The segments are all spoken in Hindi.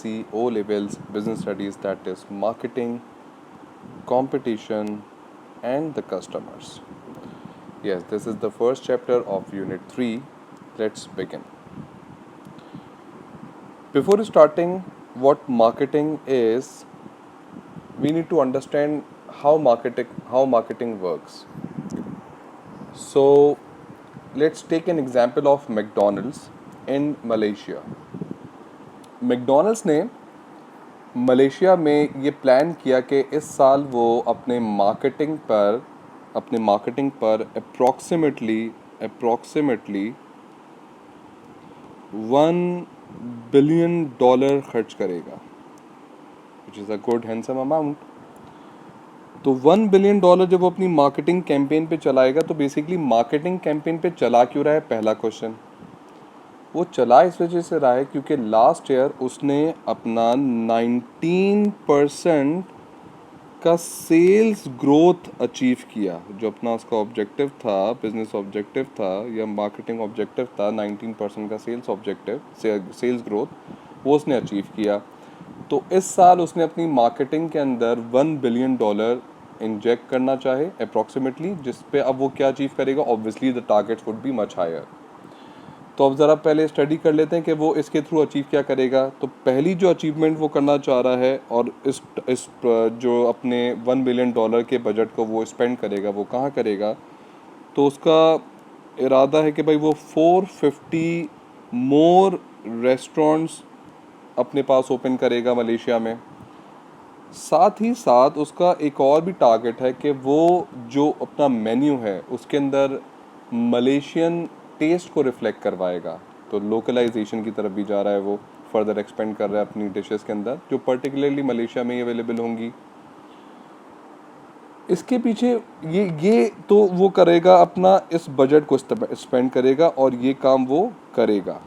BSc O levels business studies, that is marketing, competition, and the customers. Yes, this is the first chapter of Unit 3. Let's begin. Before starting what marketing is, we need to understand how marketing works. So, let's take an example of McDonald's in Malaysia. McDonald's ने मलेशिया में ये प्लान किया कि इस साल वो अपने मार्केटिंग पर अप्रॉक्सीमेटली $1 बिलियन खर्च करेगा, which is a good handsome amount. तो $1 बिलियन जब वो अपनी मार्केटिंग कैंपेन पे चलाएगा, तो बेसिकली मार्केटिंग कैंपेन पे चला क्यों रहा है, पहला क्वेश्चन. वो चला इस वजह से रहा है क्योंकि लास्ट ईयर उसने अपना 19% का सेल्स ग्रोथ अचीव किया. जो अपना उसका ऑब्जेक्टिव था, बिजनेस ऑब्जेक्टिव था या मार्केटिंग ऑब्जेक्टिव था, 19% का सेल्स ग्रोथ, वो उसने अचीव किया. तो इस साल उसने अपनी मार्केटिंग के अंदर $1 बिलियन इंजेक्ट करना चाहे अप्रॉक्सीमेटली, जिस पे अब वो क्या अचीव करेगा, obviously the targets would be much higher. तो अब ज़रा पहले स्टडी कर लेते हैं कि वो इसके थ्रू अचीव क्या करेगा. तो पहली जो अचीवमेंट वो करना चाह रहा है और इस जो अपने $1 बिलियन के बजट को वो स्पेंड करेगा, वो कहाँ करेगा. तो उसका इरादा है कि भाई वो 450 मोर रेस्टोरेंट्स अपने पास ओपन करेगा मलेशिया में. साथ ही साथ उसका एक और भी टारगेट है कि वो जो अपना मेन्यू है उसके अंदर मलेशियन टेस्ट को रिफ्लेक्ट करवाएगा. तो लोकलाइजेशन की तरफ भी जा रहा है, वो फर्दर एक्सपेंड कर रहा है अपनी डिशेस के अंदर, जो पर्टिकुलरली मलेशिया में ही अवेलेबल होंगी. इसके पीछे ये तो वो करेगा, अपना इस बजट को स्पेंड करेगा और ये काम वो करेगा.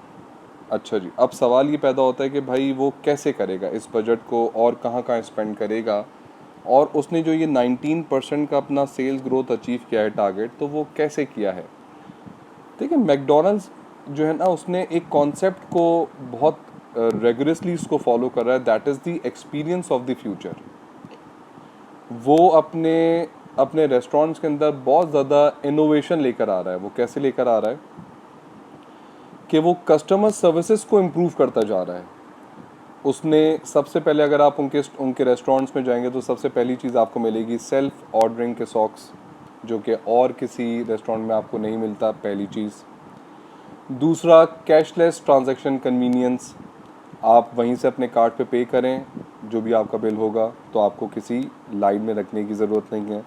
अच्छा जी, अब सवाल ये पैदा होता है कि भाई वो कैसे करेगा इस बजट को और कहाँ कहाँ स्पेंड करेगा. और उसने जो ये 19% का अपना सेल्स ग्रोथ अचीव किया है टारगेट, तो वो कैसे किया है. देखिए, मैकडोनल्ड्स जो है ना, उसने एक कॉन्सेप्ट को बहुत रेगुलसली इसको फॉलो कर रहा है, that is the experience of the future. वो अपने अपने रेस्टोरेंट्स के अंदर बहुत ज़्यादा इनोवेशन लेकर आ रहा है. वो कैसे लेकर आ रहा है कि वो कस्टमर सर्विसेज को इम्प्रूव करता जा रहा है. उसने सबसे पहले, अगर आप उनके रेस्टोरेंट्स में जाएंगे तो सबसे पहली चीज़ आपको मिलेगी सेल्फ ऑर्डरिंग के सॉक्स, जो कि और किसी रेस्टोरेंट में आपको नहीं मिलता, पहली चीज़. दूसरा, कैशलेस ट्रांजैक्शन कन्वीनियंस. आप वहीं से अपने कार्ड पे करें, जो भी आपका बिल होगा, तो आपको किसी लाइन में रखने की ज़रूरत नहीं है.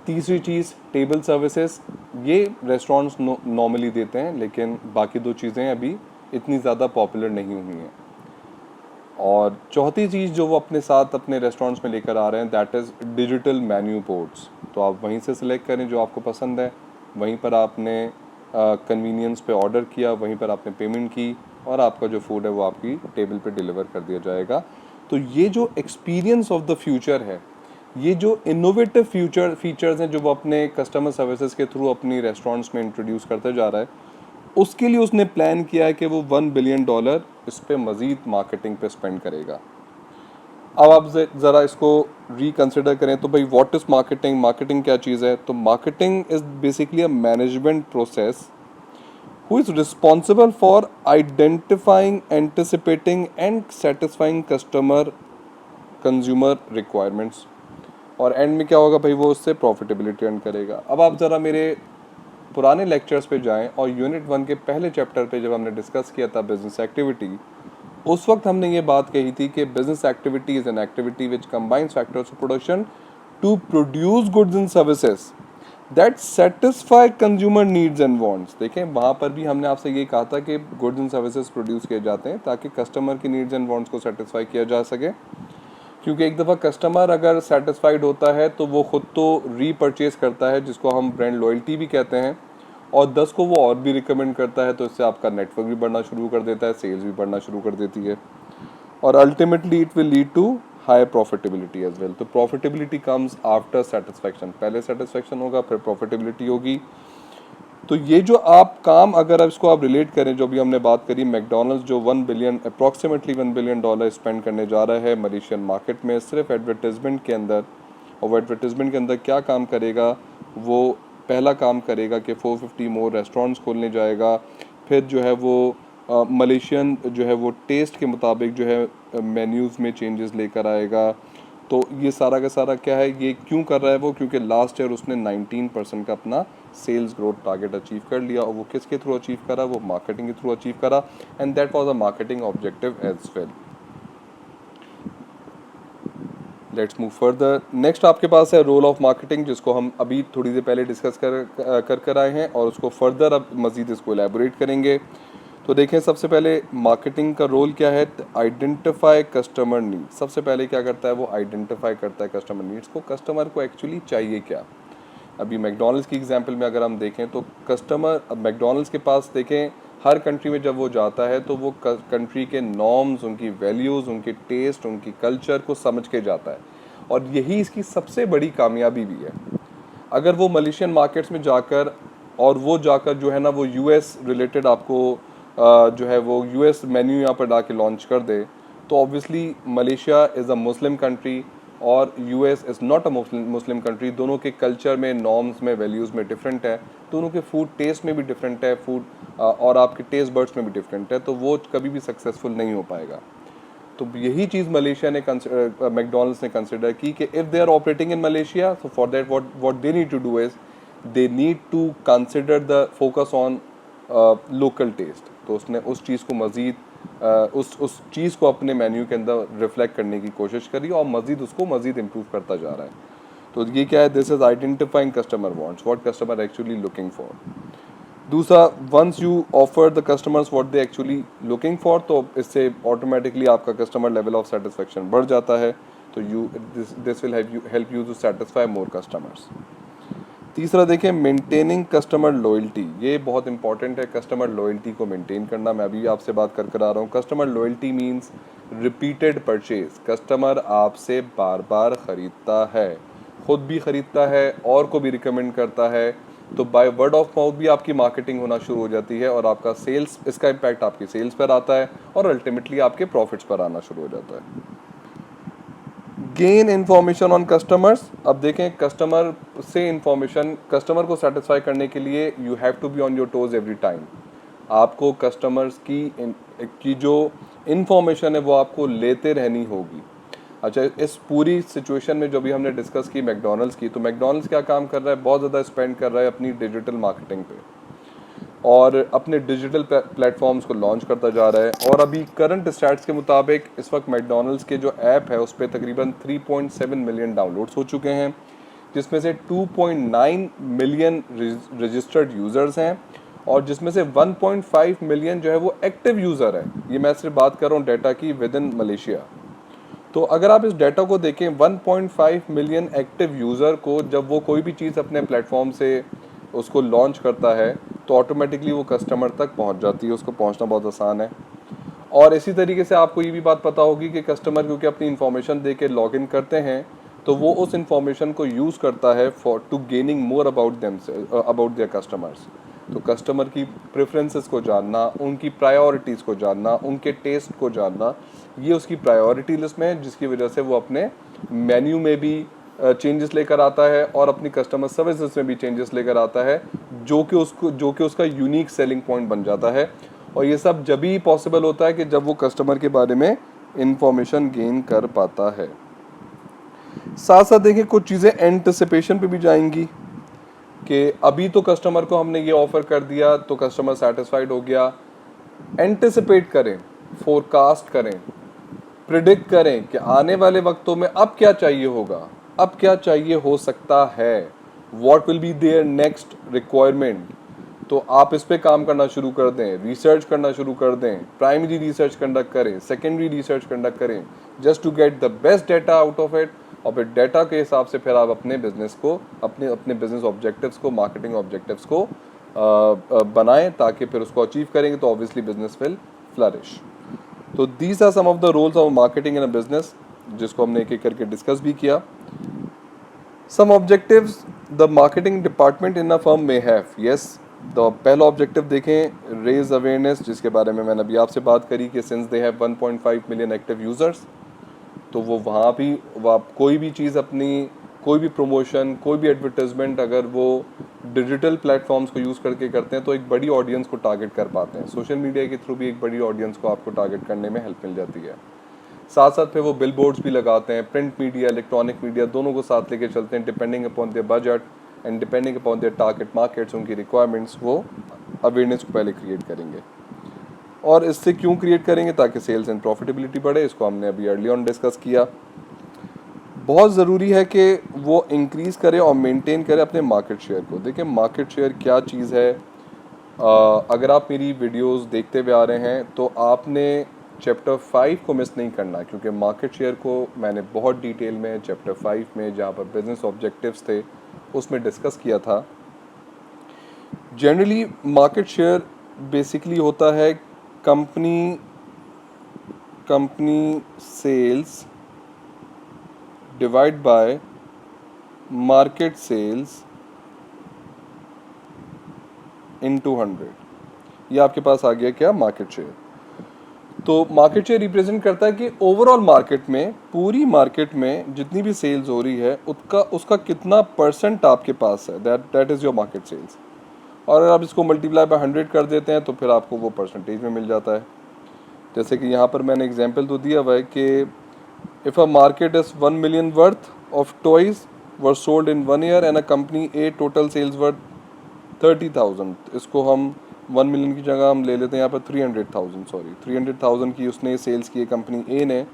तीसरी चीज़, टेबल सर्विसेज. ये रेस्टोरेंट्स नॉर्मली देते हैं, लेकिन बाकी दो चीज़ें अभी इतनी ज़्यादा पॉपुलर नहीं हुई हैं. और चौथी चीज़ जो वो अपने साथ अपने रेस्टोरेंट्स में लेकर आ रहे हैं, that is digital menu boards. तो आप वहीं से सिलेक्ट करें जो आपको पसंद है, वहीं पर आपने कन्वीनियंस पे ऑर्डर किया, वहीं पर आपने पेमेंट की और आपका जो फूड है वो आपकी टेबल पे डिलीवर कर दिया जाएगा. तो ये जो एक्सपीरियंस ऑफ द फ्यूचर है, ये जो इनोवेटिव फीचर्स हैं जो वो अपने कस्टमर सर्विसेज के थ्रू अपनी रेस्टोरेंट्स में इंट्रोड्यूस करते जा रहा है, उसके लिए उसने प्लान किया है कि वो $1 बिलियन इस पे मज़ीद मार्केटिंग पे स्पेंड करेगा. अब आप ज़रा इसको रिकन्सिडर करें तो भाई व्हाट इज़ मार्केटिंग. मार्केटिंग क्या चीज़ है. तो marketing is basically a management process who is responsible for identifying, anticipating and satisfying consumer requirements. और एंड में क्या होगा भाई, वो उससे प्रॉफिटेबिलिटी अर्न करेगा. अब आप ज़रा मेरे पुराने लेक्चर्स पे जाएं और यूनिट 1 के पहले चैप्टर पे जब हमने डिस्कस किया था बिजनेस एक्टिविटी, उस वक्त हमने ये बात कही थी कि business activity is an activity which combines factors of production to produce goods and services that satisfy consumer needs and wants. देखें, वहाँ पर भी हमने आपसे ये कहा था कि गुड्स एंड सर्विसेज प्रोड्यूस किए जाते हैं ताकि कस्टमर की नीड्स एंड वांट्स को सेटिस्फाई किया जा सके. क्योंकि एक दफ़ा कस्टमर अगर सेटिस्फाइड होता है तो वो ख़ुद तो रीपरचेज़ करता है, जिसको हम ब्रांड लॉयल्टी भी कहते हैं, और 10 को वो और भी रिकमेंड करता है. तो इससे आपका नेटवर्क भी बढ़ना शुरू कर देता है, सेल्स भी बढ़ना शुरू कर देती है, और ultimately it will lead to high profitability as well. तो प्रॉफिटेबिलिटी कम्स आफ्टर सेटिस्फैक्शन. पहले सेटिस्फैक्शन होगा, फिर प्रॉफिटेबिलिटी होगी. तो ये जो आप काम अगर आप इसको आप रिलेट करें, जो भी हमने बात करी, मैकडोनल्ड्स जो 1 बिलियन अप्रॉक्सीमेटली $1 बिलियन स्पेंड करने जा रहा है मलेशियन मार्केट में सिर्फ एडवर्टाइजमेंट के अंदर, और वो एडवर्टाइजमेंट के अंदर क्या काम करेगा, वो पहला काम करेगा कि 450 मोर रेस्टोरेंट्स खोलने जाएगा। फिर जो है वो मलेशियन जो है वो टेस्ट के मुताबिक जो है मेन्यूज़ में चेंजेस लेकर आएगा। तो ये सारा का सारा क्या है, ये क्यों कर रहा है वो, क्योंकि लास्ट ईयर उसने 19% का अपना सेल्स ग्रोथ टारगेट अचीव कर लिया, और वो किसके थ्रू अचीव करा, वो मार्केटिंग के थ्रू अचीव करा, and that was a marketing objective as well. Let's move further. Next आपके पास है रोल ऑफ मार्केटिंग, जिसको हम अभी थोड़ी देर पहले डिस्कस कर आए हैं, और उसको फर्दर अब मज़ीद इसको एलैबोरेट करेंगे। तो देखें सबसे पहले मार्केटिंग का रोल क्या है, आइडेंटिफाई कस्टमर नीड्स। सबसे पहले क्या करता है वो, आइडेंटिफाई करता है कस्टमर नीड्स को, कस्टमर को एक्चुअली चाहिए क्या। अभी मैकडोनल्ड्स की एग्जांपल में अगर हम देखें तो कस्टमर, अब मैकडोनल्ड्स के पास देखें हर कंट्री में जब वो जाता है तो वो कंट्री के नॉर्म्स, उनकी वैल्यूज़, उनके टेस्ट, उनकी कल्चर को समझ के जाता है, और यही इसकी सबसे बड़ी कामयाबी भी है। अगर वो मलेशियन मार्केट्स में जाकर, और वो जाकर जो है ना वो यूएस रिलेटेड आपको जो है वो यूएस मेन्यू यहाँ पर ला के लॉन्च कर दे, तो obviously Malaysia is a Muslim country और US is not a Muslim country. दोनों के कल्चर में, नॉर्म्स में, वैल्यूज़ में डिफरेंट है, दोनों के फूड टेस्ट में भी डिफरेंट है, फूड और आपके टेस्ट बर्ड्स में भी डिफरेंट है, तो वो कभी भी सक्सेसफुल नहीं हो पाएगा। तो यही चीज़ मलेशिया ने मैकडोनल्ड्स ने कंसिडर की कि if they are operating in Malaysia, so for that what they need to do is they need to consider the focus on local taste. तो उसने उस चीज़ को मज़ीद उस चीज़ को अपने मेन्यू के अंदर रिफ्लेक्ट करने की कोशिश करी, और मज़ीद उसको मज़ीद इम्प्रूव करता जा रहा है। तो ये क्या है, this is identifying customer wants, what customer actually looking for. दूसरा, once you offer the customers what they actually looking for, तो इससे ऑटोमेटिकली आपका कस्टमर लेवल ऑफ सेटिस्फेक्शन बढ़ जाता है। तो this will help you to satisfy more customers. तीसरा देखें, मेंटेनिंग कस्टमर लॉयल्टी, ये बहुत इंपॉर्टेंट है, कस्टमर लॉयल्टी को मेंटेन करना। मैं अभी आपसे बात कर आ रहा हूँ, customer loyalty means repeated purchase. Customer आपसे बार बार ख़रीदता है, खुद भी ख़रीदता है और को भी रिकमेंड करता है, तो बाय वर्ड ऑफ माउथ भी आपकी मार्केटिंग होना शुरू हो जाती है, और आपका सेल्स, इसका इम्पैक्ट आपकी सेल्स पर आता है, और अल्टीमेटली आपके प्रॉफिट्स पर आना शुरू हो जाता है। Gain information on customers. अब देखें, कस्टमर से इंफॉर्मेशन, कस्टमर को सेटिस्फाई करने के लिए you have to be on your toes every time. आपको कस्टमर्स की जो इन्फॉर्मेशन है वो आपको लेते रहनी होगी। अच्छा, इस पूरी सिचुएशन में जो भी हमने डिस्कस की मैकडोनल्ड्स की, तो मैकडोनल्ड्स क्या काम कर रहा है, बहुत ज़्यादा स्पेंड कर रहा है अपनी डिजिटल मार्केटिंग पे, और अपने डिजिटल प्लेटफॉर्म्स को लॉन्च करता जा रहा है। और अभी करंट स्टैट्स के मुताबिक इस वक्त मैकडोनल्ड्स के जो ऐप है उस पर तकरीबन 3.7 मिलियन डाउनलोड्स हो चुके हैं, जिसमें से 2.9 मिलियन रजिस्टर्ड यूज़र्स हैं, और जिसमें से 1.5 मिलियन जो है वो एक्टिव यूज़र है। ये मैं सिर्फ बात कर रहा हूँ डाटा की विद इन मलेशिया। तो अगर आप इस डाटा को देखें, 1.5 मिलियन एक्टिव यूज़र को जब वो कोई भी चीज़ अपने प्लेटफॉर्म से उसको लॉन्च करता है, तो ऑटोमेटिकली वो कस्टमर तक पहुंच जाती है, उसको पहुंचना बहुत आसान है। और इसी तरीके से आपको ये भी बात पता होगी कि कस्टमर क्योंकि अपनी इन्फॉर्मेशन दे के लॉग इन करते हैं, तो वो उस इन्फॉर्मेशन को यूज़ करता है for to gaining more about their customers. तो कस्टमर की प्रेफरेंसेस को जानना, उनकी प्रायोरिटीज़ को जानना, उनके टेस्ट को जानना, ये उसकी प्रायोरिटी लिस्ट में है, जिसकी वजह से वो अपने मेन्यू में भी चेंजेस लेकर आता है, और अपनी कस्टमर सर्विसेज में भी चेंजेस लेकर आता है, जो कि उसका यूनिक सेलिंग पॉइंट बन जाता है। और ये सब जब भी पॉसिबल होता है कि जब वो कस्टमर के बारे में इंफॉर्मेशन गेन कर पाता है। साथ साथ देखिए, कुछ चीज़ें एंटिसिपेशन पे भी जाएंगी कि अभी तो कस्टमर को हमने ये ऑफर कर दिया तो कस्टमर सेटिस्फाइड हो गया। एंटिसिपेट करें, फोरकास्ट करें, प्रिडिक्ट करें कि आने वाले वक्तों में अब क्या चाहिए होगा, अब क्या चाहिए हो सकता है, what will be their next requirement. तो आप इस पे काम करना शुरू कर दें, रिसर्च करना शुरू कर दें, प्राइमरी रिसर्च कंडक्ट करें, सेकेंडरी रिसर्च कंडक्ट करें, just to get the best data out of it. और फिर डाटा के हिसाब से फिर आप अपने बिजनेस को, अपने बिजनेस ऑब्जेक्टिव्स को, मार्केटिंग ऑब्जेक्टिव्स को बनाएं, ताकि फिर उसको अचीव करेंगे तो ऑब्वियसली बिजनेस विल फ्लरिश। तो these are some of the roles of marketing in a business, जिसको हमने एक एक करके डिस्कस भी किया। Some objectives the marketing department in a firm में हैव, यस, तो पहला ऑब्जेक्टिव देखें, रेज अवेयरनेस, जिसके बारे में मैंने अभी आपसे बात करी कि since they have 1.5 million active users, तो वो वहाँ भी आप कोई भी चीज़ अपनी, कोई भी प्रमोशन, कोई भी एडवर्टाइजमेंट अगर वो डिजिटल प्लेटफॉर्म्स को यूज़ करके करते हैं तो एक बड़ी ऑडियंस को टारगेट कर पाते हैं। सोशल मीडिया के थ्रू भी एक बड़ी ऑडियंस को आपको टारगेट करने में हेल्प मिल जाती है। साथ साथ फिर वो बिल बोर्ड्स भी लगाते हैं, प्रिंट मीडिया, इलेक्ट्रॉनिक मीडिया, दोनों को साथ लेके चलते हैं, depending upon their budget and depending upon their target markets, उनकी रिक्वायरमेंट्स, वो अवेयरनेस को पहले क्रिएट करेंगे। और इससे क्यों क्रिएट करेंगे? ताकि सेल्स एंड प्रॉफिटेबिलिटी बढ़े। इसको हमने अभी अर्ली ऑन डिस्कस किया। बहुत ज़रूरी है कि वो इंक्रीज़ करे और मेंटेन करे अपने मार्केट शेयर को। देखिए मार्केट शेयर क्या चीज़ है। अगर आप मेरी वीडियोस देखते हुए आ रहे हैं तो आपने चैप्टर 5 को मिस नहीं करना, क्योंकि मार्केट शेयर को मैंने बहुत डिटेल में चैप्टर 5 में, जहाँ पर बिजनेस ऑब्जेक्टिव्स थे, उसमें डिस्कस किया था। जनरली मार्केट शेयर बेसिकली होता है company sales divide by market sales into 100। ये आपके पास आ गया क्या? Market share. तो मार्केट शेयर रिप्रेजेंट करता है कि ओवरऑल मार्केट में, पूरी मार्केट में जितनी भी सेल्स हो रही है उसका कितना परसेंट आपके पास है, that is your market sales. और अगर आप इसको मल्टीप्लाई बाय 100 कर देते हैं तो फिर आपको वो परसेंटेज में मिल जाता है। जैसे कि यहाँ पर मैंने एग्जांपल तो दिया हुआ है कि if a market is 1 million worth of toys were sold in 1 year and a company A total sales worth 30,000, इसको हम 1 मिलियन की जगह हम ले लेते हैं यहाँ पर 300,000, सॉरी 300,000 की उसने सेल्स की है कंपनी ए ने।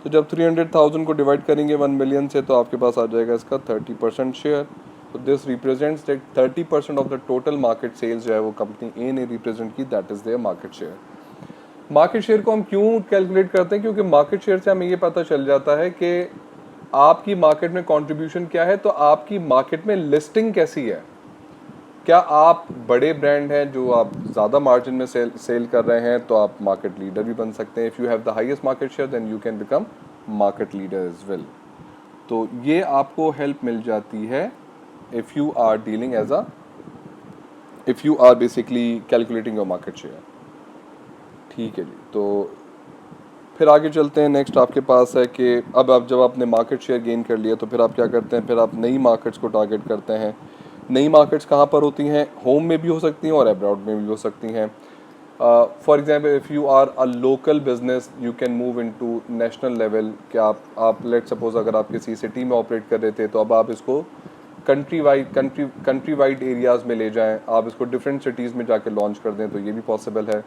तो जब 300,000 को डिवाइड करेंगे 1 मिलियन से तो आपके पास आ जाएगा इसका 30% शेयर। तो this represents that 30% of the total market sales जो है वो कंपनी ए ने रिप्रेजेंट की, that is their market share. Market share को हम क्यों कैलकुलेट करते हैं? क्योंकि मार्केट शेयर से हमें ये पता चल जाता है कि आपकी मार्केट में कंट्रीब्यूशन क्या है, तो आपकी मार्केट में लिस्टिंग कैसी है। क्या आप बड़े ब्रांड हैं जो आप ज़्यादा मार्जिन में सेल कर रहे हैं तो आप मार्केट लीडर भी बन सकते हैं। If you have the highest market share then you can become market leader as well. तो ये आपको हेल्प मिल जाती है if you are dealing as a, if you are basically calculating your market share. ठीक है जी। तो फिर आगे चलते हैं। नेक्स्ट आपके पास है कि अब आप जब आपने मार्केट शेयर गेन कर लिया तो फिर आप क्या करते हैं? फिर आप नई मार्केट्स को टारगेट करते हैं। नई मार्केट्स कहाँ पर होती हैं? होम में भी हो सकती हैं और अब्रॉड में भी हो सकती हैं। For example if you are a local business you can move in to national level. कि आप लेट सपोज अगर आप किसी सिटी में ऑपरेट कर रहे थे तो अब आप इसको कंट्री वाइड एरियाज़ में ले जाएं, आप इसको डिफरेंट सिटीज़ में जाके लॉन्च कर दें, तो ये भी पॉसिबल है।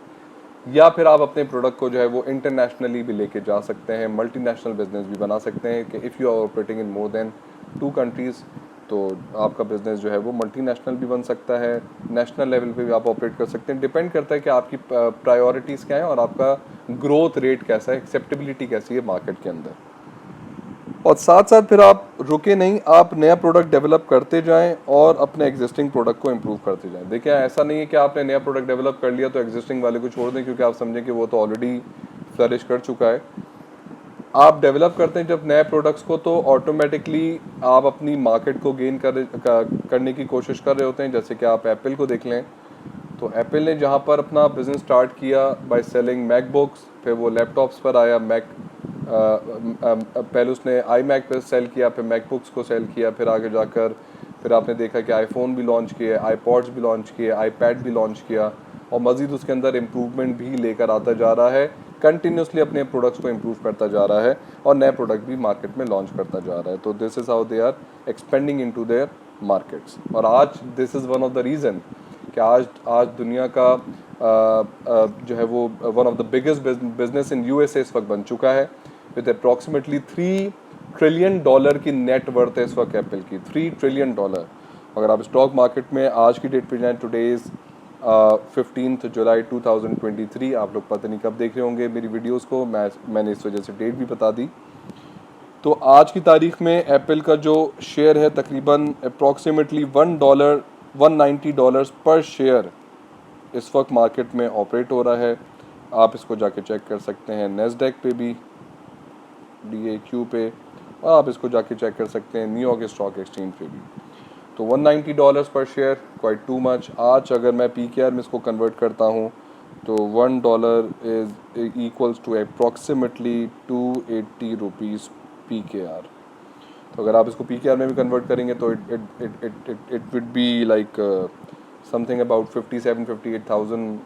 या फिर आप अपने प्रोडक्ट को जो है वो इंटरनेशनली भी लेके जा सकते हैं, मल्टीनेशनल बिजनेस भी बना सकते हैं कि if you are operating in more than 2 countries तो आपका बिजनेस जो है वो मल्टीनेशनल भी बन सकता है, नेशनल लेवल पे भी आप ऑपरेट कर सकते हैं। डिपेंड करता है कि आपकी प्रायोरिटीज़ क्या है और आपका ग्रोथ रेट कैसा है, एक्सेप्टेबिलिटी कैसी है मार्केट के अंदर। और साथ साथ फिर आप रुके नहीं, आप नया प्रोडक्ट डेवलप करते जाएं और अपने एग्जिस्टिंग प्रोडक्ट को इम्प्रूव करते जाएं। देखिए ऐसा नहीं है कि आपने नया प्रोडक्ट डेवलप कर लिया तो एग्जिस्टिंग वाले को छोड़ दें क्योंकि आप समझें कि वो तो ऑलरेडी फ्लरिश कर चुका है। आप डेवलप करते हैं जब नए प्रोडक्ट्स को तो ऑटोमेटिकली आप अपनी मार्केट को गेन करने की कोशिश कर रहे होते हैं। जैसे कि आप एप्पल को देख लें, तो एप्पल ने जहाँ पर अपना बिजनेस स्टार्ट किया बाय सेलिंग मैकबुक्स, फिर वो लैपटॉप्स पर आया, पहले उसने आई मैक पर सेल किया, फिर मैकबुक्स को सेल किया, फिर आगे जाकर फिर आपने देखा कि आईफोन भी लॉन्च किए, आईपॉड्स भी लॉन्च किए, आईपैड भी लॉन्च किया और मज़ीद उसके अंदर इम्प्रूवमेंट भी लेकर आता जा रहा है, कंटिन्यूसली अपने प्रोडक्ट्स को इम्प्रूव करता जा रहा है और नए प्रोडक्ट भी मार्केट में लॉन्च करता जा रहा है। तो this is how they are expanding into their markets. और आज this is one of the reason कि आज दुनिया का जो है वो one of the biggest business in USA इस वक्त बन चुका है विद अप्रॉक्सीमेटली $3 ट्रिलियन की नेट वर्थ है इस वक्त एप्पल की, $3 ट्रिलियन। अगर आप स्टॉक मार्केट में आज की डेट पे जाएं, टुडे इज़ 15 जुलाई 2023, आप लोग पता नहीं कब देख रहे होंगे मेरी वीडियोस को, मैंने इस वजह से डेट भी बता दी। तो आज की तारीख में एप्पल का जो शेयर है तकरीबन अप्रॉक्सीमेटली $190 पर शेयर इस वक्त मार्केट में ऑपरेट हो रहा है। आप इसको जाके चेक कर सकते हैं नेस्डैक पे भी, DAQ पे, और आप इसको जाके चेक कर सकते हैं न्यूयॉर्क स्टॉक एक्सचेंज पे भी। तो $190 पर शेयर, क्वाइट टू मच। आज अगर मैं PKR में इसको कन्वर्ट करता हूँ तो $1 is equals to approximately 280 rupees PKR। तो अगर आप इसको PKR में भी कन्वर्ट करेंगे तो it would be like something about 57-58,000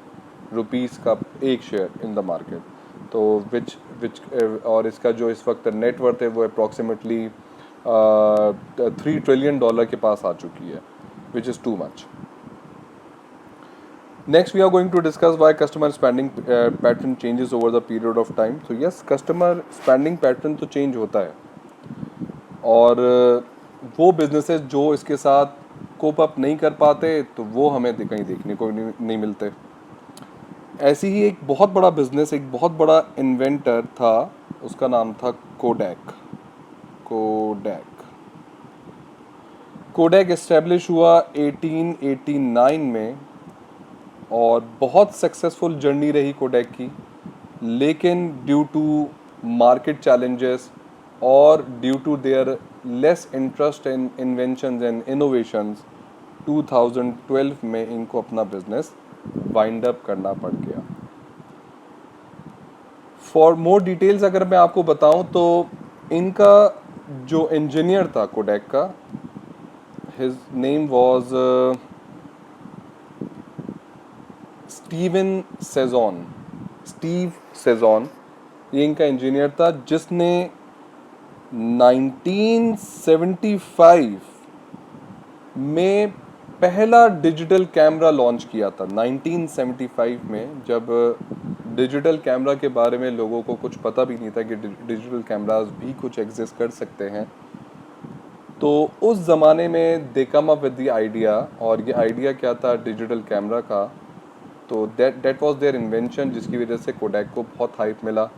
rupees का एक शेयर इन द मार्केट। तो विच और इसका जो इस वक्त नेटवर्थ है वो अप्रॉक्सीमेटली $3 ट्रिलियन के पास आ चुकी है, which is too much. Next, we are going to discuss why customer spending pattern changes over the period of time. So yes, customer spending pattern तो change होता है और वो businesses जो इसके साथ कोप अप नहीं कर पाते तो वो हमें कहीं देखने को नहीं मिलते। ऐसी ही एक बहुत बड़ा बिजनेस, एक बहुत बड़ा इन्वेंटर था, उसका नाम था कोडैक। कोडैक एस्टेब्लिश हुआ 1889 में और बहुत सक्सेसफुल जर्नी रही कोडैक की, लेकिन ड्यू टू मार्केट चैलेंजेस और due to their less interest in inventions and innovations 2012 में इनको अपना बिजनेस वाइंड अप करना पड़ गया। फॉर मोर डिटेल्स अगर मैं आपको बताऊं तो इनका जो इंजीनियर था कोडैक का, हिज नेम वाज स्टीव सेजॉन। ये इनका इंजीनियर था जिसने 1975 में पहला डिजिटल कैमरा लॉन्च किया था। 1975 में, जब डिजिटल कैमरा के बारे में लोगों को कुछ पता भी नहीं था कि डिजिटल कैमरास भी कुछ एग्जिस्ट कर सकते हैं, तो उस ज़माने में they come up with the idea. और ये आइडिया क्या था डिजिटल कैमरा का, तो दैट वाज देयर इन्वेंशन, जिसकी वजह से कोडैक को बहुत हाइप मिला।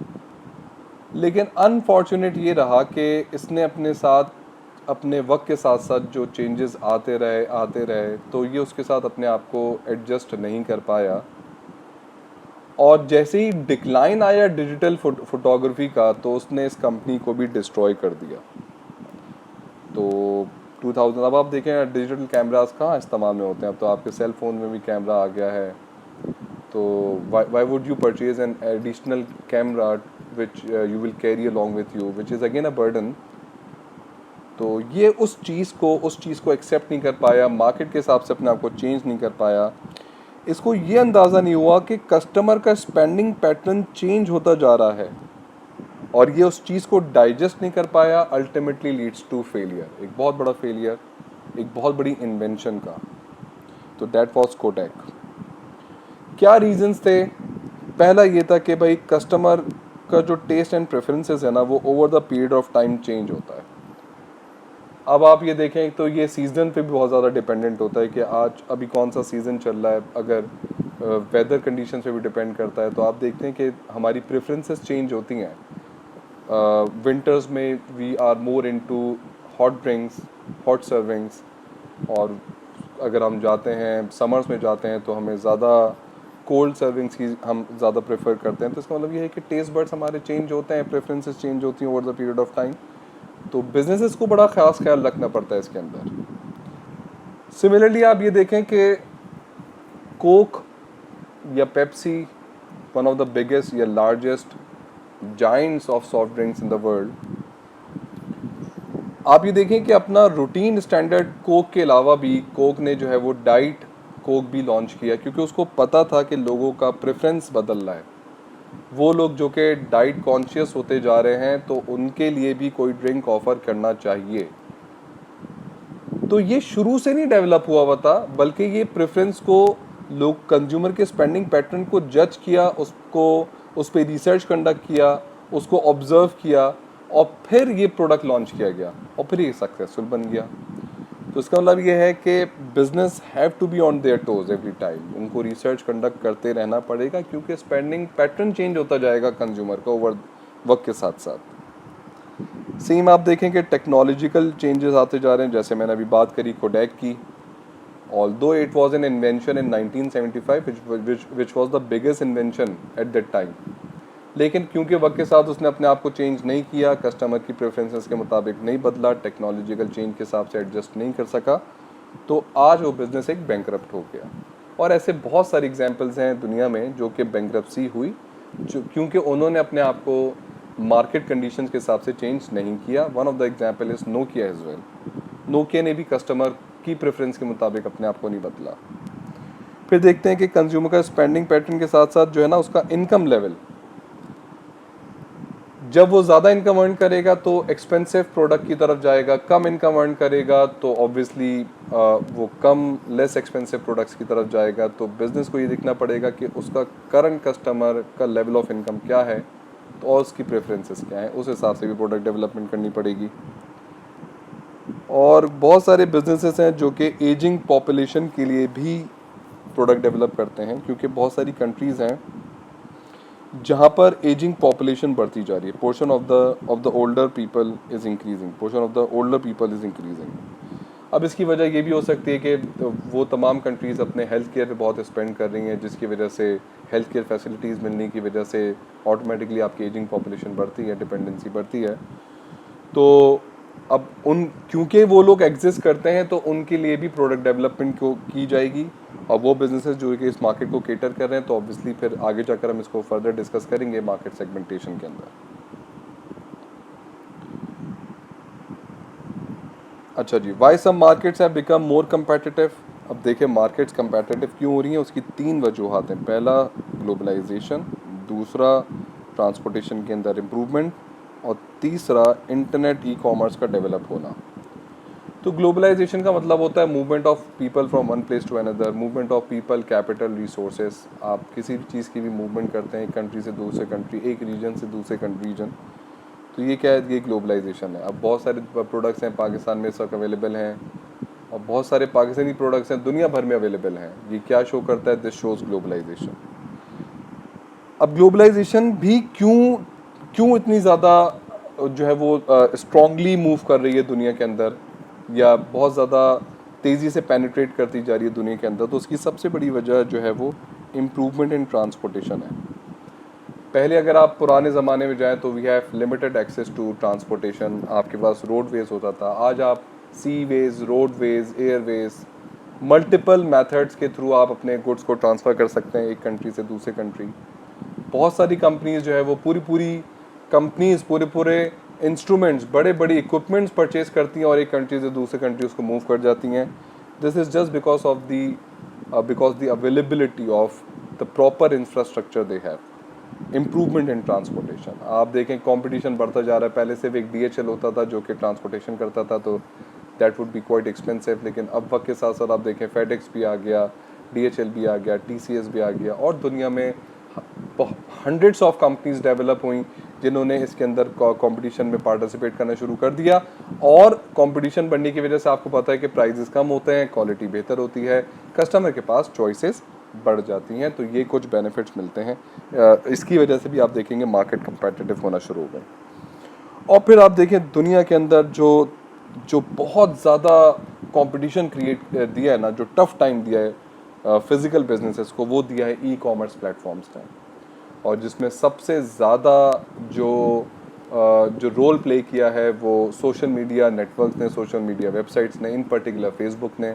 लेकिन अनफॉर्चुनेट ये रहा कि इसने अपने साथ अपने वक्त के साथ साथ जो चेंजेस आते रहे तो ये उसके साथ अपने आप को एडजस्ट नहीं कर पाया। और जैसे ही डिक्लाइन आया डिजिटल फोटोग्राफी का, तो उसने इस कंपनी को भी डिस्ट्रॉय कर दिया। तो 2000, अब आप देखें डिजिटल कैमरास कहाँ इस्तेमाल में होते हैं, अब तो आपके सेल फोन में भी कैमरा आ गया है। तो why would you purchase an additional camera which you will carry along with you, which is again a burden। तो ये उस चीज़ को एक्सेप्ट नहीं कर पाया, मार्केट के हिसाब से अपने आप को चेंज नहीं कर पाया। इसको ये अंदाज़ा नहीं हुआ कि कस्टमर का स्पेंडिंग पैटर्न चेंज होता जा रहा है और ये उस चीज़ को डाइजेस्ट नहीं कर पाया। अल्टीमेटली लीड्स टू फेलियर, एक बहुत बड़ा फेलियर, एक बहुत बड़ी इन्वेंशन का। तो दैट वाज कोडैक। क्या रीजंस थे? पहला ये था कि भाई कस्टमर का जो टेस्ट एंड प्रेफरेंसेस है ना, वो over the period of time change होता है। अब आप ये देखें तो ये सीज़न पे भी बहुत ज़्यादा डिपेंडेंट होता है कि आज अभी कौन सा सीज़न चल रहा है। अगर वेदर कंडीशन पे भी डिपेंड करता है। तो आप देखते हैं कि हमारी प्रेफरेंसेस चेंज होती हैं। विंटर्स में we are more into hot drinks, hot servings, और अगर हम जाते हैं समर्स में जाते हैं तो हमें ज़्यादा कोल्ड सर्विंग्स की हम ज़्यादा प्रेफर करते हैं। तो इसका मतलब ये है कि टेस्ट बर्ड्स हमारे चेंज होते हैं, प्रेफरेंसेस चेंज होती हैं over the period of time. तो बिजनेसेस को बड़ा खास ख्याल रखना पड़ता है इसके अंदर। सिमिलरली आप ये देखें कि कोक या Pepsi, one of the biggest या largest giants of soft drinks in the world, आप ये देखें कि अपना रूटीन स्टैंडर्ड कोक के अलावा भी कोक ने जो है वो डाइट कोक भी लॉन्च किया, क्योंकि उसको पता था कि लोगों का प्रेफरेंस बदल रहा है। वो लोग जो कि डाइट कॉन्शियस होते जा रहे हैं, तो उनके लिए भी कोई ड्रिंक ऑफर करना चाहिए। तो ये शुरू से नहीं डेवलप हुआ हुआ था, बल्कि ये प्रेफरेंस को लोग कंज्यूमर के स्पेंडिंग पैटर्न को जज किया, उसको उस पर रिसर्च कंडक्ट किया, उसको ऑब्जर्व किया और फिर ये प्रोडक्ट लॉन्च किया गया और फिर ये सक्सेसफुल बन गया। तो इसका मतलब ये है कि business have to be on their toes every time. उनको रिसर्च कंडक्ट करते रहना पड़ेगा, क्योंकि स्पेंडिंग पैटर्न चेंज होता जाएगा कंज्यूमर का ओवर वक्त के साथ साथ। सेम आप देखें कि टेक्नोलॉजिकल चेंजेस आते जा रहे हैं। जैसे मैंने अभी बात करी कोडैक की, although it was an invention in 1975 which was the biggest invention at that time, लेकिन क्योंकि वक्त के साथ उसने अपने आप को चेंज नहीं किया, कस्टमर की प्रेफरेंसेस के मुताबिक नहीं बदला, टेक्नोलॉजिकल चेंज के हिसाब से एडजस्ट नहीं कर सका, तो आज वो बिजनेस एक बैंकरप्ट हो गया। और ऐसे बहुत सारे एग्जांपल्स हैं दुनिया में जो कि बैंकरप्सी हुई, जो क्योंकि उन्होंने अपने आप को मार्केट कंडीशंस के हिसाब से चेंज नहीं किया। One of the example is Nokia as well. Nokia ने भी कस्टमर की प्रेफरेंस के मुताबिक अपने आप को नहीं बदला। फिर देखते हैं कि कंज्यूमर का स्पेंडिंग पैटर्न के साथ साथ जो है ना उसका इनकम लेवल, जब वो ज़्यादा इनकम अर्न करेगा तो एक्सपेंसिव प्रोडक्ट की तरफ जाएगा, कम इनकम अर्न करेगा तो ऑब्वियसली वो कम लेस एक्सपेंसिव प्रोडक्ट्स की तरफ जाएगा। तो बिजनेस को ये देखना पड़ेगा कि उसका करंट कस्टमर का लेवल ऑफ इनकम क्या है, तो और उसकी प्रेफरेंसेस क्या हैं, उस हिसाब से भी प्रोडक्ट डेवलपमेंट करनी पड़ेगी। और बहुत सारे बिजनेसेस हैं जो कि एजिंग पॉपुलेशन के लिए भी प्रोडक्ट डेवलप करते हैं, क्योंकि बहुत सारी कंट्रीज़ हैं जहाँ पर एजिंग पॉपुलेशन बढ़ती जा रही है। Portion of the older people is increasing, portion of the older people is increasing. अब इसकी वजह ये भी हो सकती है कि वो तमाम कंट्रीज़ अपने हेल्थ केयर पे बहुत स्पेंड कर रही हैं, जिसकी वजह से हेल्थ केयर फैसिलिटीज़ मिलने की वजह से ऑटोमेटिकली आपकी एजिंग पॉपुलेशन बढ़ती है, डिपेंडेंसी बढ़ती है। तो अब क्योंकि वो लोग एग्जिस्ट करते हैं तो उनके लिए भी प्रोडक्ट डेवलपमेंट को की जाएगी। और वो बिजनेसेस जो कि इस मार्केट को केटर कर रहे हैं, तो ऑब्वियसली फिर आगे जाकर हम इसको फर्दर डिस्कस करेंगे मार्केट सेगमेंटेशन के अंदर। अच्छा जी, why some markets have become more competitive. अब देखिए मार्केट्स कम्पेटिटिव क्यों हो रही हैं, उसकी तीन वजूहत हैं। पहला ग्लोबलाइजेशन, दूसरा ट्रांसपोर्टेशन के अंदर इम्प्रूवमेंट, और तीसरा इंटरनेट ई कॉमर्स का डेवलप होना। तो ग्लोबलाइजेशन का मतलब होता है movement of people from one place to another, movement of people, capital, resources. आप किसी भी चीज़ की भी मूवमेंट करते हैं एक कंट्री से दूसरे कंट्री, एक रीजन से दूसरे रीजन, तो ये क्या है, ये ग्लोबलाइजेशन है। अब बहुत सारे प्रोडक्ट्स हैं पाकिस्तान में इस वक्त अवेलेबल हैं, और बहुत सारे पाकिस्तानी प्रोडक्ट्स हैं दुनिया भर में अवेलेबल हैं। ये क्या शो करता है, दिस शोज ग्लोबलाइजेशन। अब ग्लोबलाइजेशन भी क्यों क्यों इतनी ज़्यादा जो है वो स्ट्रांगली मूव कर रही है दुनिया के अंदर, या बहुत ज़्यादा तेज़ी से पेनिट्रेट करती जा रही है दुनिया के अंदर, तो उसकी सबसे बड़ी वजह जो है वो इम्प्रूवमेंट इन ट्रांसपोर्टेशन है। पहले अगर आप पुराने ज़माने में जाएं तो we have limited access to transportation, आपके पास रोडवेज होता था। आज आप seaways, roadways, airways, multiple methods के थ्रू आप अपने गुड्स को ट्रांसफ़र कर सकते हैं एक कंट्री से दूसरे कंट्री। बहुत सारी कंपनीज जो है वो पूरी कंपनीज पूरे इंस्ट्रूमेंट्स, बड़े बड़े इक्विपमेंट्स परचेज करती हैं और एक कंट्री से दूसरे कंट्री उसको मूव कर जाती हैं। This is just because the availability of the proper infrastructure they have. Improvement in transportation, आप देखें कंपटीशन बढ़ता जा रहा है। पहले सिर्फ एक DHL होता था जो कि ट्रांसपोर्टेशन करता था, तो that would be quite expensive. लेकिन अब वक्त के साथ साथ आप देखें FedEx भी आ गया, DHL भी आ गया, TCS भी आ गया, और दुनिया में हंड्रेड्स ऑफ कंपनीज डेवलप हुई जिन्होंने इसके अंदर कंपटीशन में पार्टिसिपेट करना शुरू कर दिया। और कंपटीशन बढ़ने की वजह से आपको पता है कि प्राइसेस कम होते हैं, क्वालिटी बेहतर होती है, कस्टमर के पास चॉइसेस बढ़ जाती हैं, तो ये कुछ बेनिफिट्स मिलते हैं। इसकी वजह से भी आप देखेंगे मार्केट कंपेटिटिव होना शुरू हो गए। और फिर आप देखें दुनिया के अंदर जो जो बहुत ज़्यादा कंपटीशन क्रिएट दिया है ना, जो टफ टाइम दिया है फिजिकल बिजनेसेस को, वो दिया है ई कॉमर्स प्लेटफॉर्म्स ने। और जिसमें सबसे ज़्यादा जो रोल प्ले किया है वो सोशल मीडिया नेटवर्क्स ने, सोशल मीडिया वेबसाइट्स ने, इन पर्टिकुलर फेसबुक ने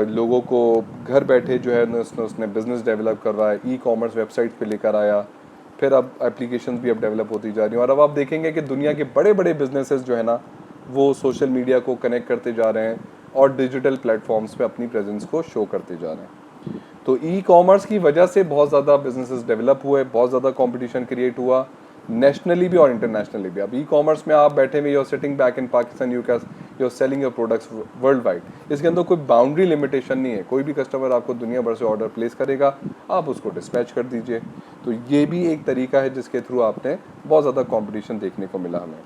लोगों को घर बैठे जो है उसने बिज़नेस डेवलप करवाया, ई कॉमर्स वेबसाइट पे लेकर आया। फिर अब एप्लीकेशंस भी अब डेवलप होती जा रही हैं, और अब आप देखेंगे कि दुनिया के बड़े बड़े बिजनेसेस जो है ना वो सोशल मीडिया को कनेक्ट करते जा रहे हैं और डिजिटल प्लेटफॉर्म्स पे अपनी प्रेजेंस को शो करते जा रहे हैं। तो ई कॉमर्स की वजह से बहुत ज़्यादा बिजनेसेस डेवलप हुए, बहुत ज़्यादा कंपटीशन क्रिएट हुआ, नेशनली भी और इंटरनेशनली भी। अब ई कॉमर्स में आप बैठे हुए, you're sitting back in Pakistan, you're selling your products worldwide. इसके अंदर कोई बाउंड्री लिमिटेशन नहीं है, कोई भी कस्टमर आपको दुनिया भर से ऑर्डर प्लेस करेगा, आप उसको डिस्पैच कर दीजिए। तो ये भी एक तरीका है जिसके थ्रू आपने बहुत ज़्यादा कॉम्पिटिशन देखने को मिला हमें।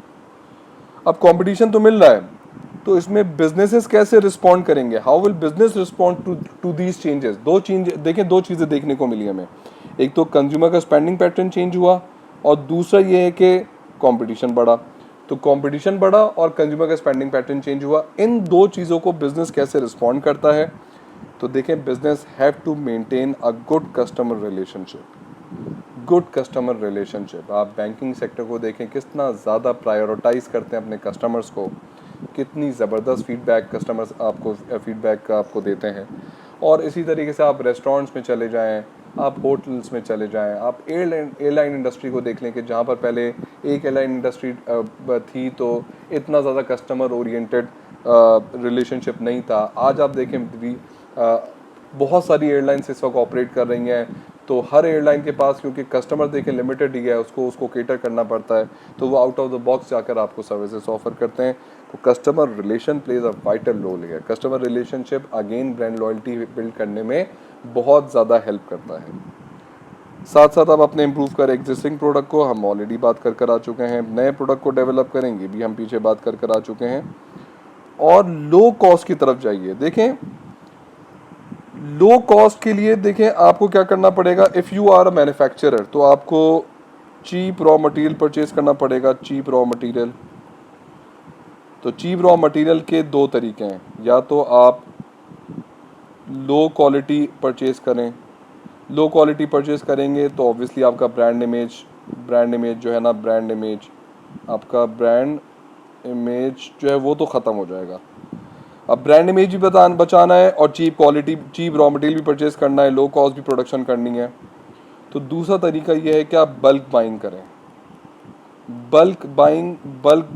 अब कंपटीशन तो मिल रहा है, तो इसमें बिजनेसेस कैसे रिस्पॉन्ड करेंगे, how will business respond to these changes. दो चीज़ें देखने को मिली हमें। एक तो कंज्यूमर का स्पेंडिंग पैटर्न चेंज हुआ, और दूसरा ये है कि कंपटीशन बढ़ा। तो कंपटीशन बढ़ा और कंज्यूमर का स्पेंडिंग पैटर्न चेंज हुआ। इन दो चीज़ों को बिजनेस कैसे रिस्पॉन्ड करता है, तो देखें business have to maintain a good customer relationship. Good customer relationship, आप बैंकिंग सेक्टर को देखें कितना ज़्यादा प्रायोरिटाइज करते हैं अपने कस्टमर्स को, कितनी ज़बरदस्त फीडबैक कस्टमर्स आपको फीडबैक आपको देते हैं। और इसी तरीके से आप रेस्टोरेंट्स में चले जाएं, आप होटल्स में चले जाएं, आप एयरलाइन इंडस्ट्री को देख लें कि जहाँ पर पहले एक एयरलाइन इंडस्ट्री थी तो इतना ज़्यादा कस्टमर ओरिएंटेड रिलेशनशिप नहीं था। आज आप देखें भी बहुत सारी एयरलाइंस इस वक्त ऑपरेट कर रही हैं, तो हर एयरलाइन के पास क्योंकि कस्टमर देखें लिमिटेड ही है, उसको उसको केटर करना पड़ता है, तो वो आउट ऑफ द बॉक्स जाकर आपको सर्विसेज ऑफर करते हैं। तो customer relation plays a vital role है। Customer relationship again brand loyalty build करने में बहुत ज़्यादा हेल्प करता है। साथ साथ आप अपने इम्प्रूव कर एग्जिस्टिंग प्रोडक्ट को हम ऑलरेडी बात कर आ चुके हैं, नए प्रोडक्ट को डेवलप करेंगे भी हम पीछे बात कर आ चुके हैं। और लो कॉस्ट की तरफ जाइए। देखें लो कॉस्ट के लिए देखें आपको क्या करना पड़ेगा। If you are a manufacturer तो आपको चीप रॉ मटेरियल परचेज करना पड़ेगा। चीप रॉ मटेरियल, तो चीप रॉ मटेरियल के दो तरीके हैं, या तो आप लो क्वालिटी परचेज करें। लो क्वालिटी परचेज करेंगे तो ऑब्वियसली आपका ब्रांड इमेज जो है ना, ब्रांड इमेज आपका ब्रांड इमेज जो है वो तो ख़त्म हो जाएगा। अब ब्रांड इमेज भी बचाना है और चीप रॉ मटेरियल भी परचेज करना है, लो कॉस्ट भी प्रोडक्शन करनी है। तो दूसरा तरीका ये है कि आप बल्क बाइंग करें। Bulk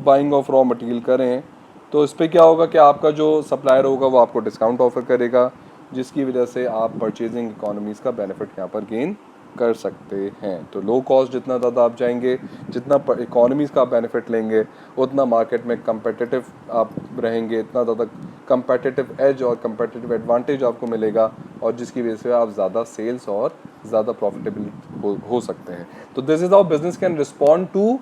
buying of raw material करें तो इस पर क्या होगा कि आपका जो सप्लायर होगा वो आपको डिस्काउंट ऑफर करेगा, जिसकी वजह से आप परचेजिंग इकोनॉमीज़ का बेनिफिट यहाँ पर गेन कर सकते हैं। तो लो कॉस्ट जितना ज़्यादा आप जाएंगे, जितना इकोनॉमीज़ का बेनिफिट लेंगे, उतना मार्केट में कंपेटिटिव आप रहेंगे, इतना ज़्यादा कंपेटिटिव एज और कंपेटिटिव एडवांटेज आपको मिलेगा, और जिसकी वजह से आप ज़्यादा सेल्स और ज़्यादा प्रॉफिटेबल हो सकते हैं। तो this is how business can respond to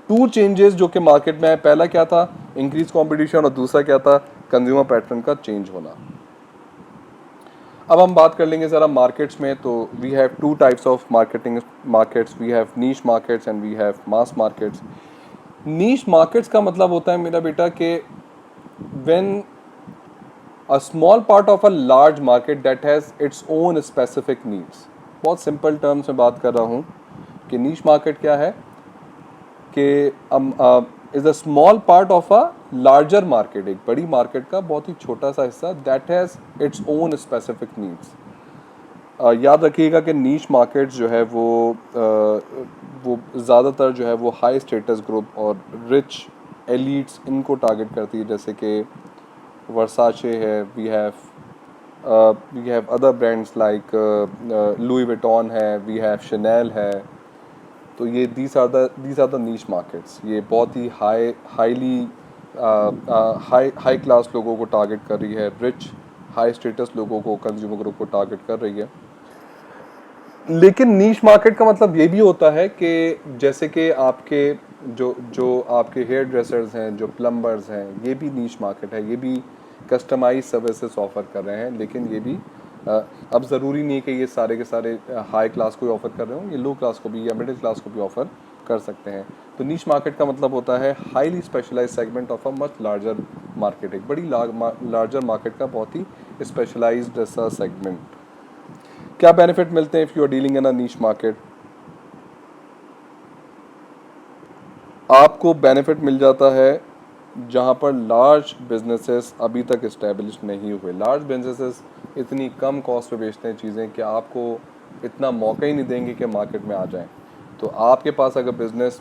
two changes जो कि मार्केट में है। पहला क्या था, इंक्रीज कंपटीशन, और दूसरा क्या था, कंज्यूमर पैटर्न का चेंज होना। अब हम बात कर लेंगे ज़रा मार्केट्स में। तो we have two types of markets, we have niche markets and we have mass markets. Niche markets का मतलब होता है मेरा बेटा कि when a small part of a large market that has its own specific needs. बहुत सिंपल टर्म्स में बात कर रहा हूँ कि नीश मार्केट क्या है कि is a small part of a larger market, एक बड़ी मार्केट का बहुत ही छोटा सा हिस्सा that has its own specific needs. याद रखिएगा कि नीश मार्केट्स जो है वो ज़्यादातर जो है वो हाई स्टेटस ग्रुप और रिच एलिट्स इनको टारगेट करती है, जैसे कि वर्साचे है, we have other brands like Louis Vuitton है, वी हैव शनेल है। तो ये these are the niche markets. ये बहुत ही हाई क्लास लोगों को टारगेट कर रही है, रिच हाई स्टेटस लोगों को, कंज्यूमर ग्रुप को टारगेट कर रही है। लेकिन नीश मार्केट का मतलब ये भी होता है कि जैसे कि आपके जो आपके हेयर ड्रेसर्स हैं, जो प्लम्बर्स हैं, ये भी नीश मार्केट है, ये भी कस्टमाइज सर्विसेज ऑफर कर रहे हैं। लेकिन ये भी अब ज़रूरी नहीं है कि ये सारे के सारे हाई क्लास को ही ऑफर कर रहे हो, ये लो क्लास को भी या मिडिल क्लास को भी ऑफर कर सकते हैं। तो नीश मार्केट का मतलब होता है highly specialise segment of a much larger market, एक बड़ी लार्जर मार्केट का बहुत ही स्पेशलाइज्ड सा सेगमेंट। क्या बेनिफिट मिलते हैं if you are dealing in a niche market? आपको बेनिफिट मिल जाता है जहाँ पर लार्ज बिजनेसेस अभी तक इस्टेब्लिश नहीं हुए। लार्ज बिजनेसेस इतनी कम कॉस्ट पे बेचते हैं चीज़ें कि आपको इतना मौका ही नहीं देंगे कि मार्केट में आ जाएं। तो आपके पास अगर बिज़नेस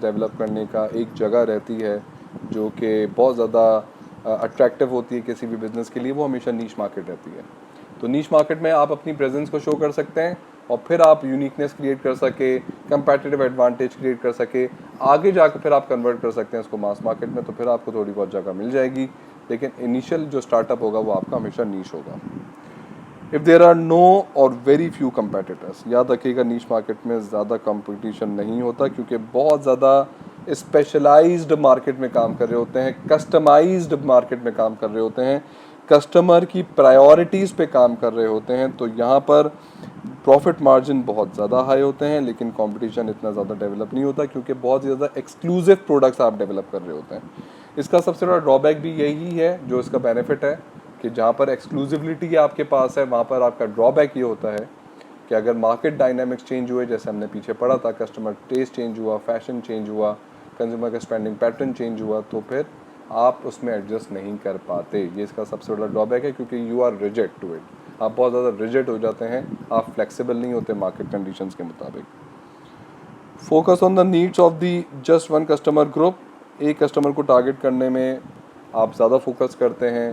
डेवलप करने का एक जगह रहती है जो कि बहुत ज़्यादा अट्रैक्टिव होती है किसी भी बिज़नेस के लिए, वो हमेशा नीश मार्केट रहती है। तो नीश मार्केट में आप अपनी प्रेजेंस को शो कर सकते हैं और फिर आप यूनिकनेस क्रिएट कर सके, कंपैटिटिव एडवांटेज क्रिएट कर सके, आगे जाकर फिर आप कन्वर्ट कर सकते हैं उसको मास मार्केट में, तो फिर आपको थोड़ी बहुत जगह मिल जाएगी। लेकिन इनिशियल जो स्टार्टअप होगा वो आपका हमेशा नीश होगा। इफ़ देर आर नो और वेरी फ्यू कंपेटिटर्स, याद रखिएगा नीश मार्केट में ज़्यादा कंपटीशन नहीं होता क्योंकि बहुत ज़्यादा स्पेशलाइज्ड मार्केट में काम कर रहे होते हैं, कस्टमाइज्ड मार्केट में काम कर रहे होते हैं, कस्टमर की प्रायोरिटीज़ पे काम कर रहे होते हैं। तो यहाँ पर प्रॉफिट मार्जिन बहुत ज़्यादा हाई होते हैं, लेकिन कंपटीशन इतना ज़्यादा डेवलप नहीं होता क्योंकि बहुत ज़्यादा एक्सक्लूसिव प्रोडक्ट्स आप डेवलप कर रहे होते हैं। इसका सबसे बड़ा ड्रॉबैक भी यही है जो इसका बेनिफिट है कि जहाँ पर एक्सक्लूसिविटी आपके पास है वहाँ पर आपका ड्रॉबैक ये होता है कि अगर मार्केट डायनामिक्स चेंज हुए, जैसे हमने पीछे पढ़ा था, कस्टमर टेस्ट चेंज हुआ, फैशन चेंज हुआ, कंज्यूमर का स्पेंडिंग पैटर्न चेंज हुआ, तो फिर आप उसमें एडजस्ट नहीं कर पाते। ये इसका सबसे बड़ा ड्रॉबैक है, क्योंकि you are rigid to it. आप बहुत ज़्यादा रिजिड हो जाते हैं, आप फ्लेक्सिबल नहीं होते मार्केट कंडीशंस के मुताबिक। Focus on the needs of the just one customer group. एक कस्टमर को टारगेट करने में आप ज़्यादा फोकस करते हैं,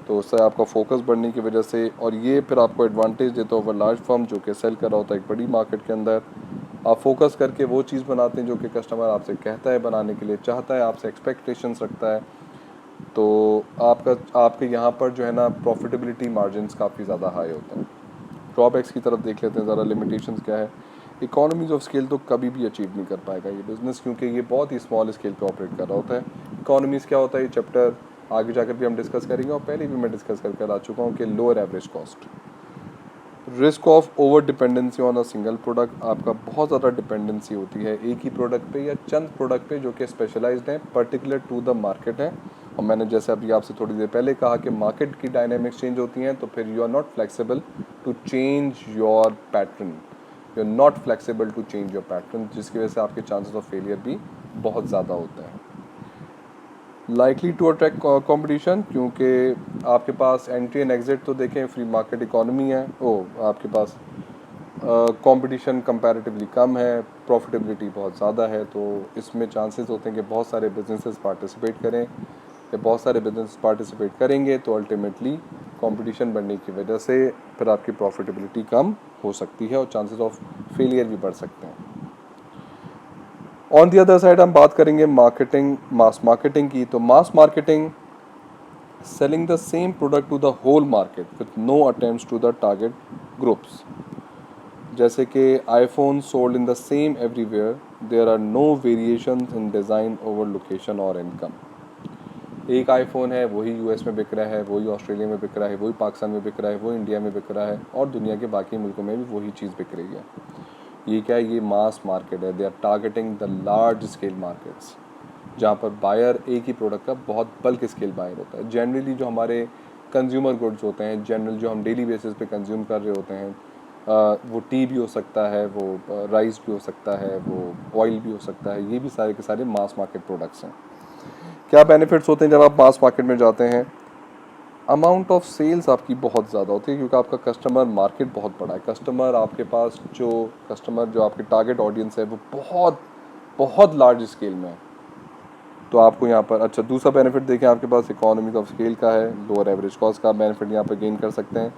तो उससे आपका फोकस बढ़ने की वजह से, और ये फिर आपको एडवांटेज देता है ओवर लार्ज फर्म जो कि सेल कर रहा होता है एक बड़ी मार्केट के अंदर। आप फोकस करके वो चीज़ बनाते हैं जो कि कस्टमर आपसे कहता है बनाने के लिए, चाहता है, आपसे एक्सपेक्टेशंस रखता है। तो आपका आपके यहाँ पर जो है ना प्रॉफिटेबिलिटी मार्जिन्स काफ़ी ज़्यादा हाई होते हैं। ड्रॉबैक्स की तरफ देख लेते हैं ज़रा, लिमिटेशंस क्या है। इकोनॉमीज ऑफ स्केल तो कभी भी अचीव नहीं कर पाएगा ये बिज़नेस, क्योंकि ये बहुत ही स्मॉल स्केल पे ऑपरेट कर रहा होता है। इकोनॉमीज़ क्या होता है, ये चैप्टर आगे जाकर भी हम डिस्कस करेंगे, और पहले भी मैं डिस्कस करके आ चुका हूँ कि lower average cost, risk of over dependency on a single product. आपका बहुत ज़्यादा डिपेंडेंसी होती है एक ही प्रोडक्ट पे या चंद प्रोडक्ट पे जो कि स्पेशलाइज्ड हैं, पर्टिकुलर टू द मार्केट है। और मैंने जैसे अभी आपसे थोड़ी देर पहले कहा कि मार्केट की डायनेमिक्स चेंज होती हैं, तो फिर you are not flexible to change your pattern, you are not flexible to change your pattern, जिसकी वजह से आपके चांसेस ऑफ फेलियर भी बहुत ज़्यादा होते हैं। लाइकली टू अट्रैक्ट कंपटीशन, क्योंकि आपके पास एंट्री एंड एग्जिट तो देखें फ्री मार्केट इकोनॉमी है, आपके पास कंपटीशन कंपैरेटिवली कम है, प्रॉफिटेबिलिटी बहुत ज़्यादा है, तो इसमें चांसेस होते हैं कि बहुत सारे बिजनेसेस पार्टिसिपेट करें, या बहुत सारे बिजनेस पार्टिसिपेट करेंगे तो अल्टीमेटली कंपटीशन बढ़ने की वजह से फिर आपकी प्रॉफिटेबिलिटी कम हो सकती है और चांसेस ऑफ फेलियर भी बढ़ सकते हैं। ऑन दी अदर साइड हम बात करेंगे मार्केटिंग, मास मार्केटिंग की। तो मास marketing, selling the same product to the whole market with no attempts to the target groups। जैसे कि iPhone sold in the same everywhere, there are no variations in design over location or income। एक आईफोन है, वही यूएस में बिक रहा है, वही ऑस्ट्रेलिया में बिक रहा है, वही पाकिस्तान में बिक रहा है, वही इंडिया में बिक रहा है, और दुनिया के बाकी मुल्कों में भी वही चीज़ बिक रही है। ये क्या है, ये मास मार्केट है। They are targeting the large scale markets, जहाँ पर बायर एक ही प्रोडक्ट का बहुत बल्क स्केल बायर होता है। जनरली जो हमारे कंज्यूमर गुड्स होते हैं, जनरल जो हम डेली बेसिस पे कंज्यूम कर रहे होते हैं, वो टी भी हो सकता है, वो राइस भी हो सकता है, वो ऑयल भी हो सकता है, ये भी सारे के सारे मास मार्केट प्रोडक्ट्स हैं। क्या बेनिफिट्स होते हैं जब आप मास मार्केट में जाते हैं? अमाउंट ऑफ सेल्स आपकी बहुत ज़्यादा होती है, क्योंकि आपका कस्टमर मार्केट बहुत बड़ा है। कस्टमर आपके पास जो आपके टारगेट ऑडियंस है वो बहुत बहुत लार्ज स्केल में है। तो आपको यहाँ पर अच्छा दूसरा बेनिफिट देखें, आपके पास इकोनॉमी ऑफ स्केल का है, लोअर एवरेज कॉस्ट का बेनिफिट यहाँ पर गेन कर सकते हैं।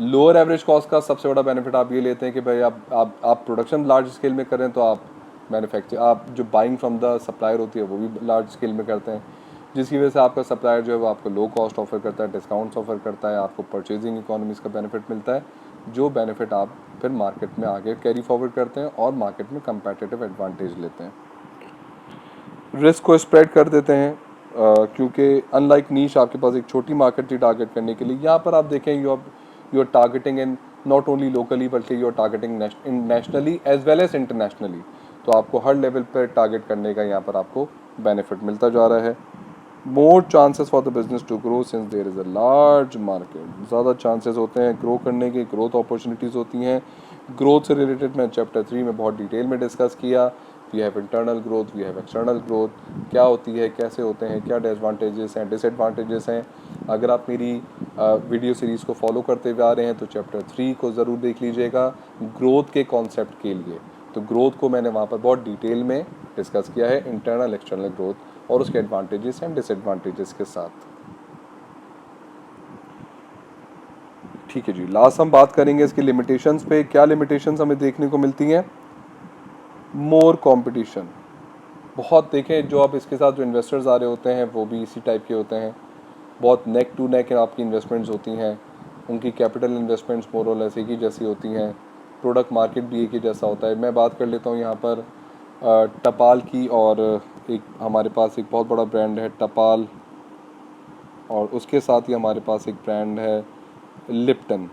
लोअर एवरेज कॉस्ट का सबसे बड़ा बेनिफिट आप ये लेते हैं कि भाई आप प्रोडक्शन लार्ज स्केल में करें, तो आप मैन्युफैक्चर, आप जो बाइंग फ्रॉम द सप्लायर होती है वो भी लार्ज स्केल में करते हैं, जिसकी वजह से आपका सप्लायर जो है वो आपको लो कॉस्ट ऑफर करता है, डिस्काउंट्स ऑफर करता है, आपको परचेजिंग इकोनॉमीज़ का बेनिफिट मिलता है, जो बेनिफिट आप फिर मार्केट में आगे कैरी फॉरवर्ड करते हैं और मार्केट में कंपेटिटिव एडवांटेज लेते हैं। रिस्क को स्प्रेड कर देते हैं, क्योंकि अनलाइक नीश आपके पास एक छोटी मार्केट थी टारगेट करने के लिए, यहाँ पर आप देखें you are targeting in not only locally बल्कि you are targeting nationally as well as internationally. तो आपको हर लेवल पर टारगेट करने का यहाँ पर आपको बेनिफिट मिलता जा रहा है। More chances for the business to grow since there is a large market, ज़्यादा चांसेस होते हैं ग्रो करने के, ग्रोथ अपॉर्चुनिटीज़ होती हैं। ग्रोथ से रिलेटेड मैं चैप्टर 3 में बहुत डिटेल में डिस्कस किया। We have internal growth, we have external growth, क्या होती है, कैसे होते हैं, क्या डिसएडवांटेजेस हैं, डिसएडवांटेजेस हैं। अगर आप मेरी वीडियो सीरीज़ को फॉलो करते हुए आ रहे हैं तो चैप्टर 3 को ज़रूर देख लीजिएगा ग्रोथ के कॉन्सेप्ट के लिए। तो ग्रोथ को मैंने वहाँ पर बहुत डिटेल में डिस्कस किया है, इंटरनल एक्सटर्नल ग्रोथ और उसके एडवांटेजेस एंड डिसएडवांटेजेस के साथ। ठीक है जी, लास्ट हम बात करेंगे इसकी लिमिटेशंस पे। क्या लिमिटेशंस हमें देखने को मिलती हैं? मोर कंपटीशन, बहुत देखें जो अब इसके साथ जो इन्वेस्टर्स आ रहे होते हैं वो भी इसी टाइप के होते हैं, बहुत नेक टू नेक आपकी इन्वेस्टमेंट्स होती हैं, उनकी कैपिटल इन्वेस्टमेंट्स मोर और लेस एक ही जैसी होती हैं, प्रोडक्ट मार्केट भी एक ही जैसा होता है। मैं बात कर लेता हूँ यहाँ पर टपाल की, और एक हमारे पास एक बहुत बड़ा ब्रांड है टपाल, और उसके साथ ही हमारे पास एक ब्रांड है लिप्टन।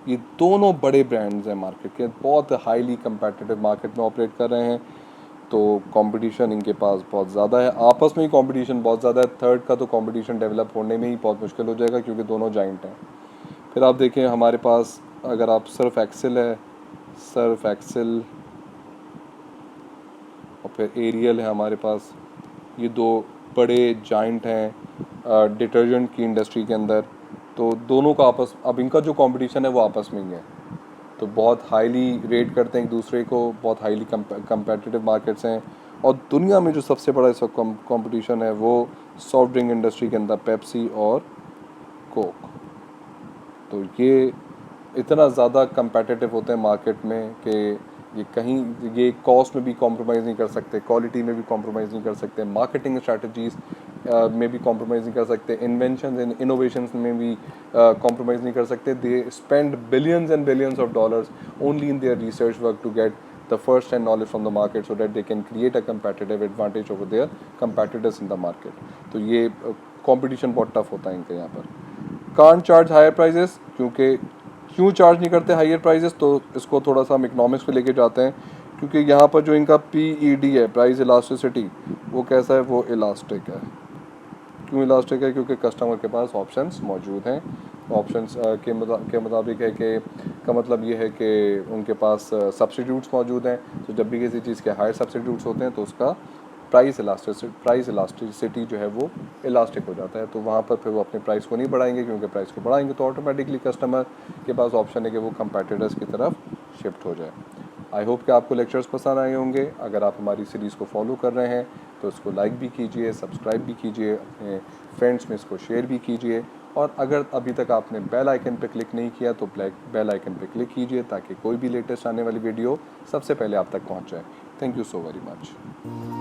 ये दोनों बड़े ब्रांड्स हैं मार्केट के, बहुत हाईली कंपेटिटिव मार्केट में ऑपरेट कर रहे हैं, तो कंपटीशन इनके पास बहुत ज़्यादा है, आपस में ही कंपटीशन बहुत ज़्यादा है। थर्ड का तो कंपटीशन डेवलप होने में ही बहुत मुश्किल हो जाएगा, क्योंकि दोनों जाइंट हैं। फिर आप देखें हमारे पास, अगर आप सर्फ एक्सेल है, सर्फ एक्सेल, और फिर एरियल है हमारे पास। ये दो बड़े जाइंट हैं डिटर्जेंट की इंडस्ट्री के अंदर। तो दोनों का आपस, अब इनका जो कंपटीशन है वो आपस में ही है, तो बहुत हाईली रेट करते हैं एक दूसरे को, बहुत हाईली कंपेटिटिव मार्केट्स हैं। और दुनिया में जो सबसे बड़ा इस वक्त कंपटीशन है वो सॉफ्ट ड्रिंक इंडस्ट्री के अंदर पेप्सी और कोक। तो ये इतना ज़्यादा कंपेटिटिव होते हैं मार्केट में कि ये कहीं, ये कॉस्ट में भी कॉम्प्रोमाइज़ नहीं कर सकते, क्वालिटी में भी कॉम्प्रोमाइज़ नहीं कर सकते, मार्केटिंग स्ट्रैटेजीज़ में भी कॉम्प्रोमाइज़ नहीं कर सकते, इन्वेंशन एंड इनोवेशंस में भी कॉम्प्रोमाइज़ नहीं कर सकते। They spend billions and billions of dollars only in their research work to get the first hand knowledge from the market so that they can create a competitive advantage over their competitors in the market। तो ये कंपटीशन बहुत टफ होता है इनके यहाँ पर। कांट चार्ज हायर प्राइजेस, क्योंकि क्यों चार्ज नहीं करते हायर प्राइजेस, तो इसको थोड़ा सा हम इकनॉमिक्स पे लेके जाते हैं। क्योंकि यहाँ पर जो इनका PED है, प्राइस इलास्टिसिटी, वो कैसा है, वो इलास्टिक है। क्यों इलास्टिक है, क्योंकि कस्टमर के पास ऑप्शंस मौजूद हैं। ऑप्शंस के मुताबिक है कि का मतलब ये है कि उनके पास सब्स्टिट्यूट्स मौजूद हैं। तो जब भी किसी चीज़ के हायर सब्स्टिट्यूट्स होते हैं तो उसका प्राइस इलास्टिसिटी जो है वो इलास्टिक हो जाता है। तो वहाँ पर फिर वो अपने प्राइस को नहीं बढ़ाएंगे, क्योंकि प्राइस को बढ़ाएंगे तो ऑटोमेटिकली कस्टमर के पास ऑप्शन है कि वो कंपेटिटर्स की तरफ शिफ्ट हो जाए। आई होप कि आपको लेक्चर्स पसंद आए होंगे। अगर आप हमारी सीरीज़ को फॉलो कर रहे हैं तो इसको लाइक भी कीजिए, सब्सक्राइब भी कीजिए, अपने फ्रेंड्स में इसको शेयर भी कीजिए। और अगर अभी तक आपने बेल आइकन पर क्लिक नहीं किया तो बेल आइकन पर क्लिक कीजिए, ताकि कोई भी लेटेस्ट आने वाली वीडियो सबसे पहले आप तक पहुंच जाए। Thank you so very much.